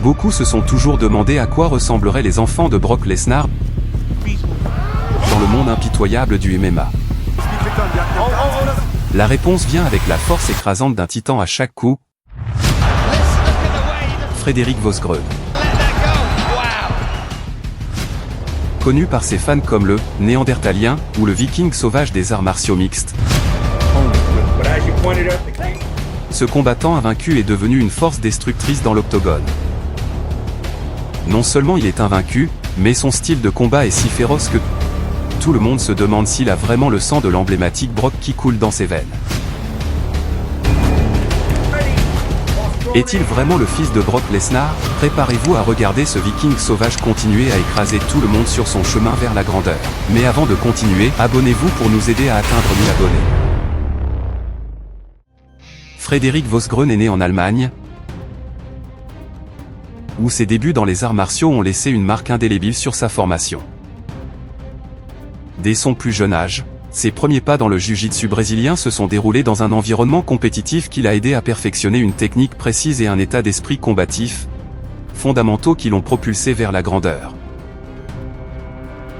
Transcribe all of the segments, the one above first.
Beaucoup se sont toujours demandé à quoi ressembleraient les enfants de Brock Lesnar dans le monde impitoyable du MMA. La réponse vient avec la force écrasante d'un titan à chaque coup, Frederick Vosgrøn. Connu par ses fans comme le « Néandertalien » ou le « Viking sauvage des arts martiaux mixtes », ce combattant invaincu est devenu une force destructrice dans l'octogone. Non seulement il est invaincu, mais son style de combat est si féroce que tout le monde se demande s'il a vraiment le sang de l'emblématique Brock qui coule dans ses veines. Est-il vraiment le fils de Brock Lesnar? Préparez-vous à regarder ce Viking sauvage continuer à écraser tout le monde sur son chemin vers la grandeur. Mais avant de continuer, abonnez-vous pour nous aider à atteindre 1000 abonnés. Frederick Vosgrøn est né en Allemagne, où ses débuts dans les arts martiaux ont laissé une marque indélébile sur sa formation. Dès son plus jeune âge, ses premiers pas dans le jiu-jitsu brésilien se sont déroulés dans un environnement compétitif qui l'a aidé à perfectionner une technique précise et un état d'esprit combatif, fondamentaux qui l'ont propulsé vers la grandeur.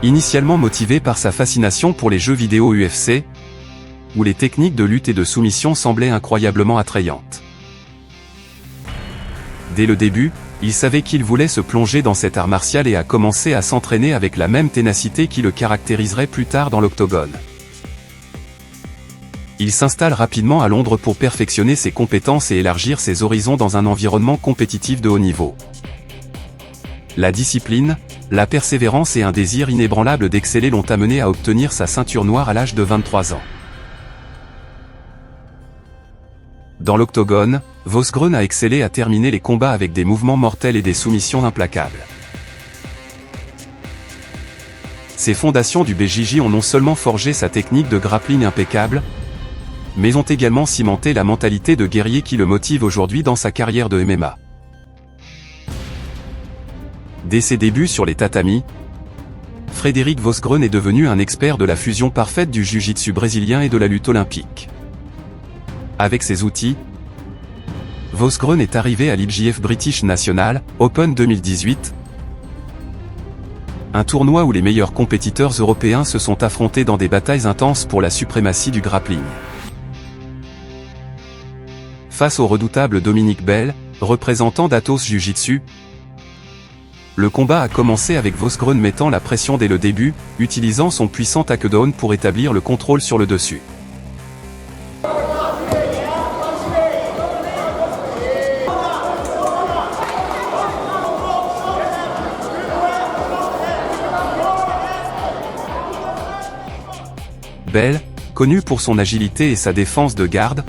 Initialement motivé par sa fascination pour les jeux vidéo UFC, où les techniques de lutte et de soumission semblaient incroyablement attrayantes. Dès le début, il savait qu'il voulait se plonger dans cet art martial et a commencé à s'entraîner avec la même ténacité qui le caractériserait plus tard dans l'octogone. Il s'installe rapidement à Londres pour perfectionner ses compétences et élargir ses horizons dans un environnement compétitif de haut niveau. La discipline, la persévérance et un désir inébranlable d'exceller l'ont amené à obtenir sa ceinture noire à l'âge de 23 ans. Dans l'octogone, Vosgrøn a excellé à terminer les combats avec des mouvements mortels et des soumissions implacables. Ces fondations du BJJ ont non seulement forgé sa technique de grappling impeccable, mais ont également cimenté la mentalité de guerrier qui le motive aujourd'hui dans sa carrière de MMA. Dès ses débuts sur les tatamis, Frederick Vosgrøn est devenu un expert de la fusion parfaite du jiu-jitsu brésilien et de la lutte olympique. Avec ses outils, Vosgrøn est arrivé à l'IBJJF British National Open 2018, un tournoi où les meilleurs compétiteurs européens se sont affrontés dans des batailles intenses pour la suprématie du grappling. Face au redoutable Dominic Bell, représentant d'Atos Jiu-Jitsu, le combat a commencé avec Vosgrøn mettant la pression dès le début, utilisant son puissant takedown pour établir le contrôle sur le dessus. Bell, connu pour son agilité et sa défense de garde,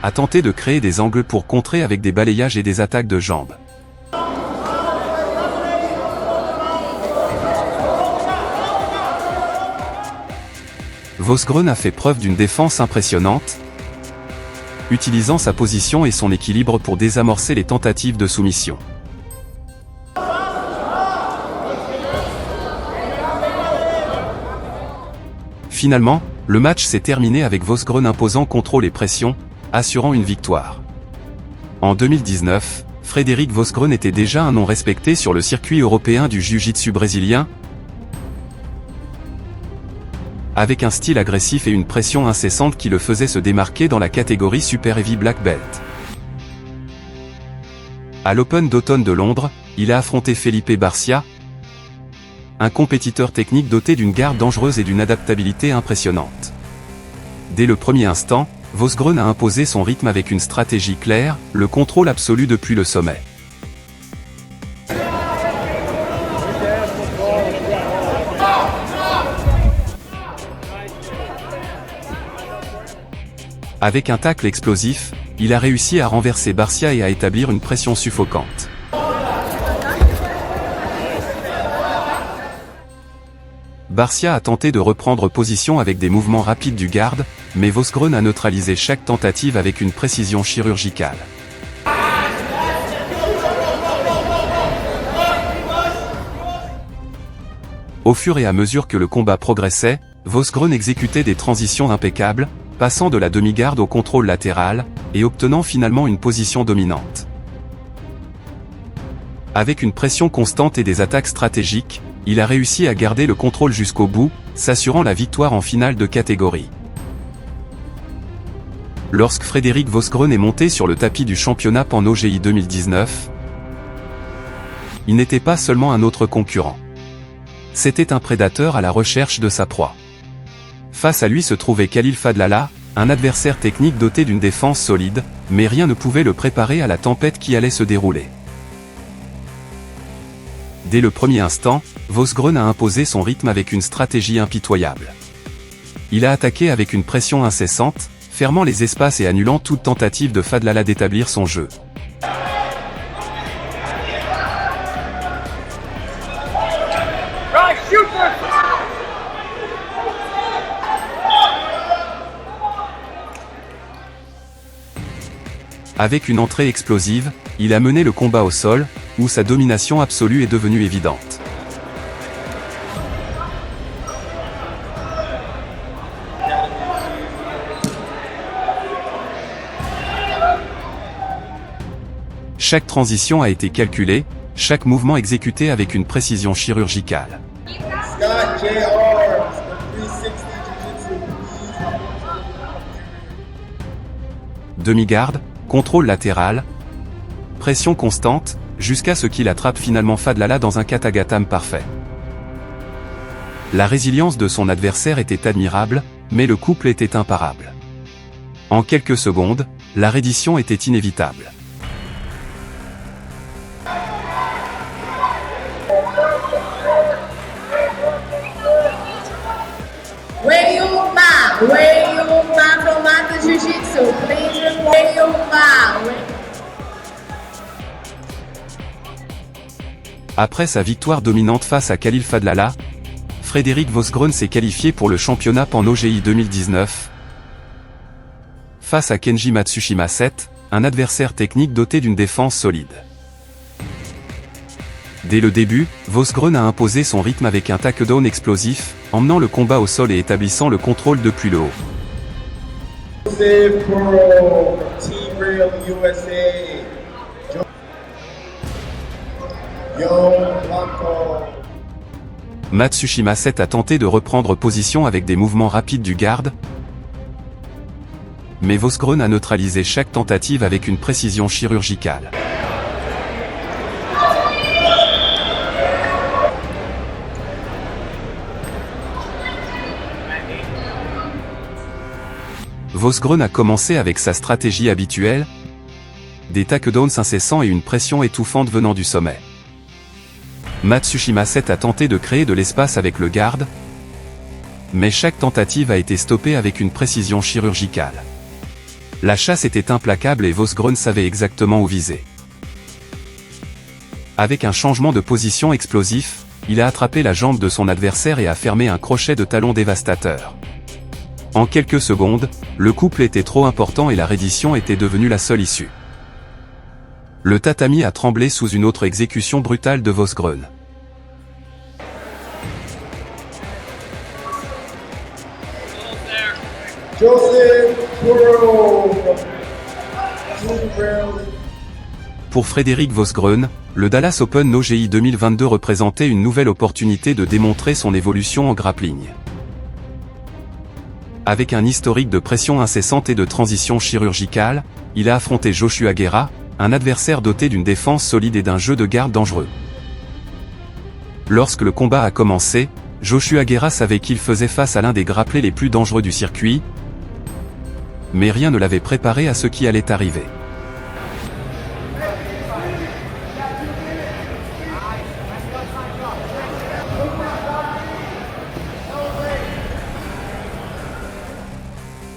a tenté de créer des angles pour contrer avec des balayages et des attaques de jambes. Vosgrøn a fait preuve d'une défense impressionnante, utilisant sa position et son équilibre pour désamorcer les tentatives de soumission. Finalement, le match s'est terminé avec Vosgrøn imposant contrôle et pression, assurant une victoire. En 2019, Frederick Vosgrøn était déjà un nom respecté sur le circuit européen du jiu-jitsu brésilien, avec un style agressif et une pression incessante qui le faisait se démarquer dans la catégorie Super Heavy Black Belt. À l'Open d'automne de Londres, il a affronté Felipe Barcia, un compétiteur technique doté d'une garde dangereuse et d'une adaptabilité impressionnante. Dès le premier instant, Vosgrøn a imposé son rythme avec une stratégie claire, le contrôle absolu depuis le sommet. Avec un tacle explosif, il a réussi à renverser Barcia et à établir une pression suffocante. Barcia a tenté de reprendre position avec des mouvements rapides du garde, mais Vosgrøn a neutralisé chaque tentative avec une précision chirurgicale. Au fur et à mesure que le combat progressait, Vosgrøn exécutait des transitions impeccables, passant de la demi-garde au contrôle latéral, et obtenant finalement une position dominante. Avec une pression constante et des attaques stratégiques, il a réussi à garder le contrôle jusqu'au bout, s'assurant la victoire en finale de catégorie. Lorsque Frédéric Vosgrön est monté sur le tapis du championnat Pan OGI 2019, il n'était pas seulement un autre concurrent. C'était un prédateur à la recherche de sa proie. Face à lui se trouvait Khalil Fadlallah, un adversaire technique doté d'une défense solide, mais rien ne pouvait le préparer à la tempête qui allait se dérouler. Dès le premier instant, Vosgrön a imposé son rythme avec une stratégie impitoyable. Il a attaqué avec une pression incessante, fermant les espaces et annulant toute tentative de Fadlallah d'établir son jeu. Avec une entrée explosive, il a mené le combat au sol, où sa domination absolue est devenue évidente. Chaque transition a été calculée, chaque mouvement exécuté avec une précision chirurgicale. Demi-garde, contrôle latéral, pression constante, jusqu'à ce qu'il attrape finalement Fadlallah dans un katagatam parfait. La résilience de son adversaire était admirable, mais le couple était imparable. En quelques secondes, la reddition était inévitable. Après sa victoire dominante face à Khalil Fadlallah, Frédéric Vosgrön s'est qualifié pour le championnat Pan OGI 2019 face à Kenji Matsushima 7, un adversaire technique doté d'une défense solide. Dès le début, Vosgrön a imposé son rythme avec un takedown explosif, emmenant le combat au sol et établissant le contrôle depuis le haut. Matsushima 7 a tenté de reprendre position avec des mouvements rapides du garde, mais Vosgrön a neutralisé chaque tentative avec une précision chirurgicale. Vosgrön a commencé avec sa stratégie habituelle, des takedowns incessants et une pression étouffante venant du sommet. Matsushima 7 a tenté de créer de l'espace avec le garde, mais chaque tentative a été stoppée avec une précision chirurgicale. La chasse était implacable et Vosgrön savait exactement où viser. Avec un changement de position explosif, il a attrapé la jambe de son adversaire et a fermé un crochet de talon dévastateur. En quelques secondes, le couple était trop important et la reddition était devenue la seule issue. Le tatami a tremblé sous une autre exécution brutale de Vosgrön. Pour Frédéric Vosgrön, le Dallas Open OGI 2022 représentait une nouvelle opportunité de démontrer son évolution en grappling. Avec un historique de pression incessante et de transition chirurgicale, il a affronté Joshua Guerra, un adversaire doté d'une défense solide et d'un jeu de garde dangereux. Lorsque le combat a commencé, Joshua Guerra savait qu'il faisait face à l'un des grapplés les plus dangereux du circuit, mais rien ne l'avait préparé à ce qui allait arriver.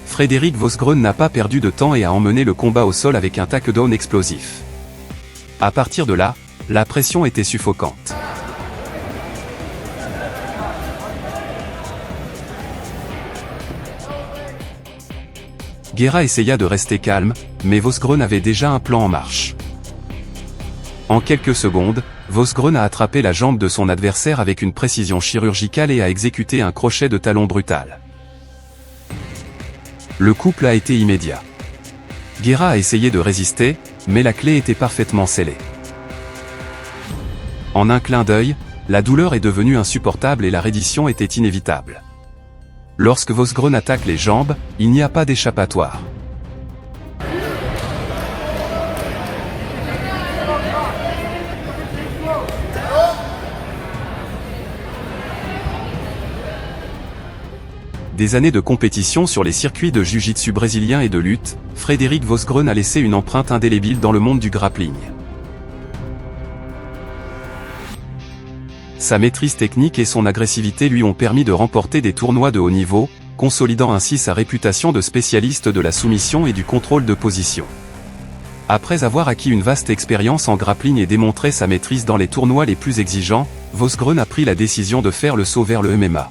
Frédéric Vosgrön n'a pas perdu de temps et a emmené le combat au sol avec un takedown explosif. À partir de là, la pression était suffocante. Guerra essaya de rester calme, mais Vosgrön avait déjà un plan en marche. En quelques secondes, Vosgrön a attrapé la jambe de son adversaire avec une précision chirurgicale et a exécuté un crochet de talon brutal. Le couple a été immédiat. Guerra a essayé de résister, mais la clé était parfaitement scellée. En un clin d'œil, la douleur est devenue insupportable et la reddition était inévitable. Lorsque Vosgrön attaque les jambes, il n'y a pas d'échappatoire. Des années de compétition sur les circuits de jiu-jitsu brésilien et de lutte, Frédéric Vosgrön a laissé une empreinte indélébile dans le monde du grappling. Sa maîtrise technique et son agressivité lui ont permis de remporter des tournois de haut niveau, consolidant ainsi sa réputation de spécialiste de la soumission et du contrôle de position. Après avoir acquis une vaste expérience en grappling et démontré sa maîtrise dans les tournois les plus exigeants, Vosgrön a pris la décision de faire le saut vers le MMA.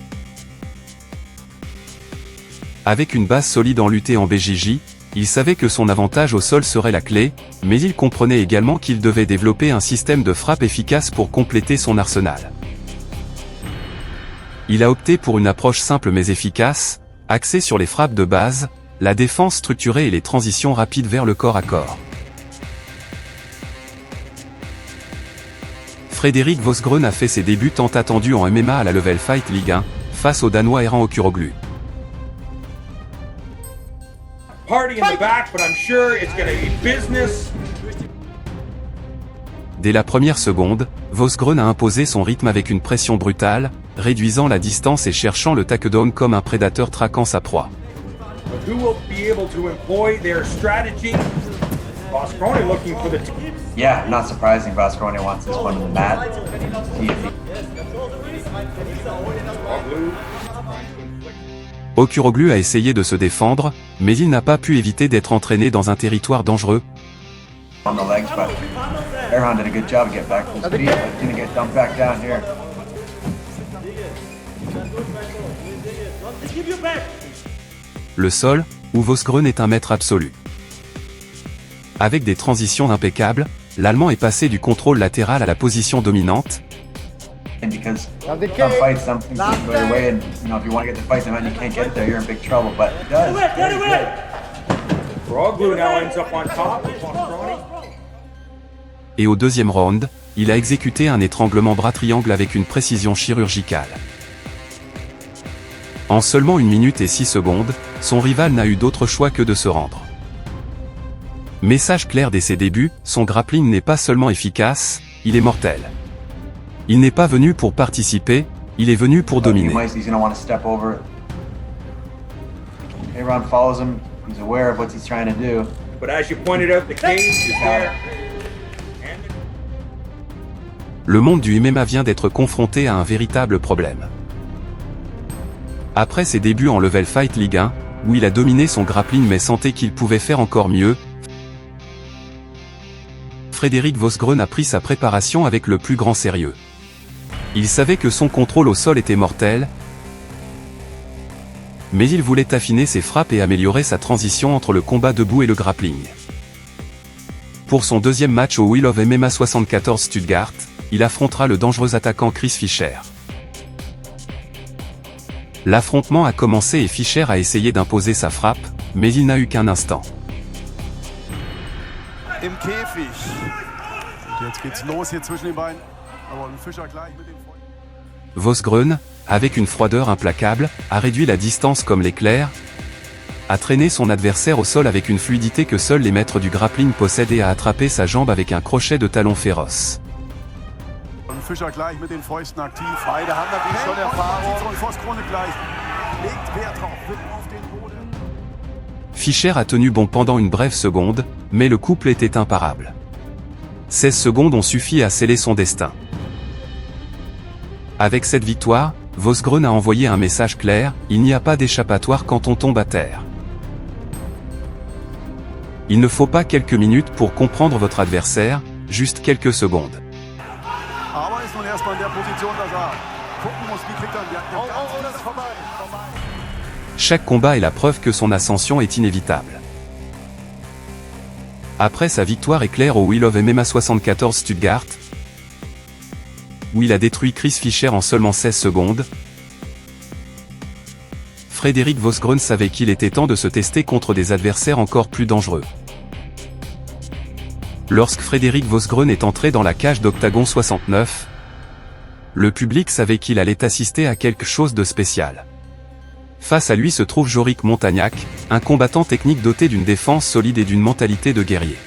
Avec une base solide en lutte et en BJJ, il savait que son avantage au sol serait la clé, mais il comprenait également qu'il devait développer un système de frappe efficace pour compléter son arsenal. Il a opté pour une approche simple mais efficace, axée sur les frappes de base, la défense structurée et les transitions rapides vers le corps à corps. Frédéric Vosgrön a fait ses débuts tant attendus en MMA à la Level Fight League 1, face au Danois Eren Öküroglu. Party in the back, but I'm sure it's gonna be business. Dès la première seconde, Vosgrön a imposé son rythme avec une pression brutale, réduisant la distance et cherchant le takedown comme un prédateur traquant sa proie. But who will be able to employ their strategy? Vosgrön looking for the Yeah, not surprising. Vosgrön wants this one in the mat. See if he Öküroglu a essayé de se défendre, mais il n'a pas pu éviter d'être entraîné dans un territoire dangereux. on the legs, but Erhan did a good job of getting back to his feet, but he's gonna get dumped back down here. Le sol, où Vosgrön est un maître absolu. Avec des transitions impeccables, l'Allemand est passé du contrôle latéral à la position dominante. And because some fights, some things can go your way, and if you want to get the fight, and you can't get there, you're in big trouble. But he does. Öküroglu now ends up on top of Vosgrön. Et au deuxième round, il a exécuté un étranglement bras triangle avec une précision chirurgicale. En seulement 1 minute et 6 secondes, son rival n'a eu d'autre choix que de se rendre. Message clair dès ses débuts, son grappling n'est pas seulement efficace, il est mortel. Il n'est pas venu pour participer, il est venu pour dominer. He's gonna want to step over. Erhan follows him. He's aware of what he's trying to do. But as you pointed out, the cage is there. Le monde du MMA vient d'être confronté à un véritable problème. Après ses débuts en Level Fight League 1, où il a dominé son grappling mais sentait qu'il pouvait faire encore mieux, Frédéric Vosgrön a pris sa préparation avec le plus grand sérieux. Il savait que son contrôle au sol était mortel, mais il voulait affiner ses frappes et améliorer sa transition entre le combat debout et le grappling. Pour son deuxième match au Wheel of MMA 74 Stuttgart, il affrontera le dangereux attaquant Chris Fischer. L'affrontement a commencé et Fischer a essayé d'imposer sa frappe, mais il n'a eu qu'un instant. Im Käfig. Jetzt geht's los hier zwischen den beiden. Aber Fischer gleich mit dem Freund. Vosgrön, avec une froideur implacable, a réduit la distance comme l'éclair, a traîné son adversaire au sol avec une fluidité que seuls les maîtres du grappling possèdent et a attrapé sa jambe avec un crochet de talon féroce. Und Fischer gleich mit den Fäusten aktiv. Beide haben natürlich schon Erfahrung. Und Vosgrön gleich. Legt Wert drauf, wird auf den Boden. Fischer a tenu bon pendant une brève seconde, mais le couple était imparable. 16 secondes ont suffi à sceller son destin. Avec cette victoire, Vosgrön a envoyé un message clair, il n'y a pas d'échappatoire quand on tombe à terre. Il ne faut pas quelques minutes pour comprendre votre adversaire, juste quelques secondes. Aber ist nun erstmal in der Position, dass gucken muss, wie kriegt er den das ist vorbei. Chaque combat est la preuve que son ascension est inévitable. Après sa victoire éclair au Wheel of MMA 74 Stuttgart, où il a détruit Chris Fischer en seulement 16 secondes, Frédéric Vosgrön savait qu'il était temps de se tester contre des adversaires encore plus dangereux. Lorsque Frédéric Vosgrön est entré dans la cage d'Octagon 69, le public savait qu'il allait assister à quelque chose de spécial. Face à lui se trouve Jorik Montagnac, un combattant technique doté d'une défense solide et d'une mentalité de guerrier.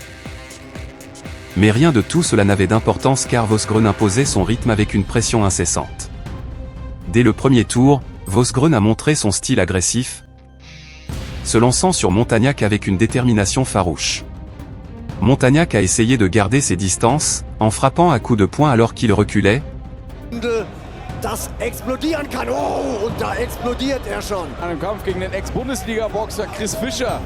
Mais rien de tout cela n'avait d'importance car Vosgrön imposait son rythme avec une pression incessante. Dès le premier tour, Vosgrön a montré son style agressif, se lançant sur Montagnac avec une détermination farouche. Montagnac a essayé de garder ses distances, en frappant à coups de poing alors qu'il reculait. Das explodieren kann. Oh, und da explodiert schon. Im Kampf gegen den Ex-Bundesliga-Boxer Chris Fischer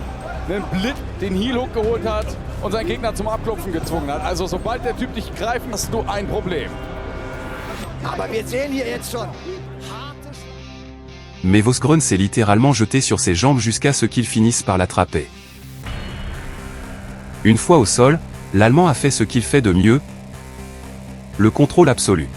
einen Blitz, den Heel-Hook geholt hat und seinen Gegner zum Abklopfen gezwungen hat. Also sobald der Typ dich greift, hast du ein Problem. Aber wir sehen hier jetzt schon. Mais Vosgrön s'est littéralement jeté sur ses jambes jusqu'à ce qu'il finisse par l'attraper. Une fois au sol, l'Allemand a fait ce qu'il fait de mieux, le contrôle absolu.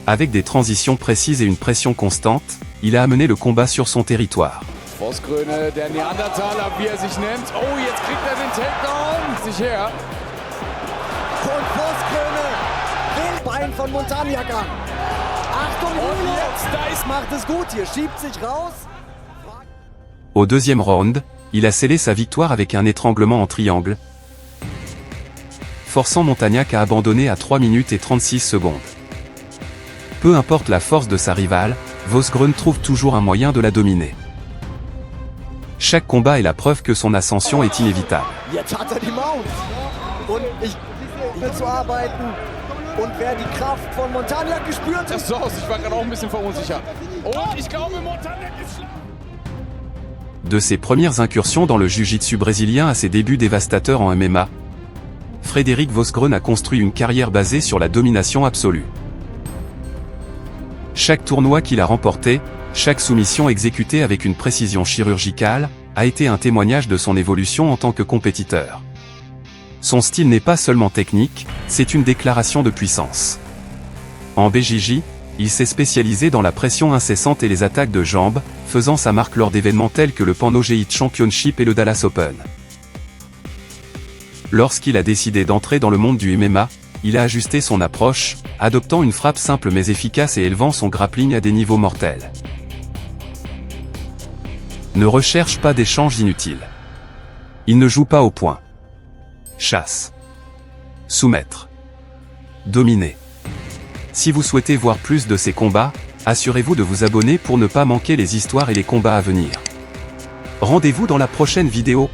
Avec des transitions précises et une pression constante, il a amené le combat sur son territoire. Vosgrön, der Neandertaler, wie sich nennt. Oh, jetzt kriegt den Takedown. Sich her. Und Vosgrön will Bein von Montagnac an. Achtung, jetzt macht es gut hier, schiebt sich raus. Au deuxième round, il a scellé sa victoire avec un étranglement en triangle, forçant Montagnac à abandonner à 3 minutes et 36 secondes. Peu importe la force de sa rivale, Vosgrön trouve toujours un moyen de la dominer. Chaque combat est la preuve que son ascension est inévitable. Jetzt hat die Maus. Und ich will zu arbeiten. Und wer die Kraft von Montagnac gespürt hat. Das so aus, ich war gerade auch ein bisschen verunsichert. Und ich glaube, Montagnac ist schlau. De ses premières incursions dans le jiu-jitsu brésilien à ses débuts dévastateurs en MMA, Frédéric Vosgrön a construit une carrière basée sur la domination absolue. Chaque tournoi qu'il a remporté, chaque soumission exécutée avec une précision chirurgicale, a été un témoignage de son évolution en tant que compétiteur. Son style n'est pas seulement technique, c'est une déclaration de puissance. En BJJ, il s'est spécialisé dans la pression incessante et les attaques de jambes, faisant sa marque lors d'événements tels que le Pan Nogeite Championship et le Dallas Open. Lorsqu'il a décidé d'entrer dans le monde du MMA, il a ajusté son approche, adoptant une frappe simple mais efficace et élevant son grappling à des niveaux mortels. Ne recherche pas d'échanges inutiles. Il ne joue pas au point. Chasse. Soumettre. Dominer. Si vous souhaitez voir plus de ces combats, assurez-vous de vous abonner pour ne pas manquer les histoires et les combats à venir. Rendez-vous dans la prochaine vidéo.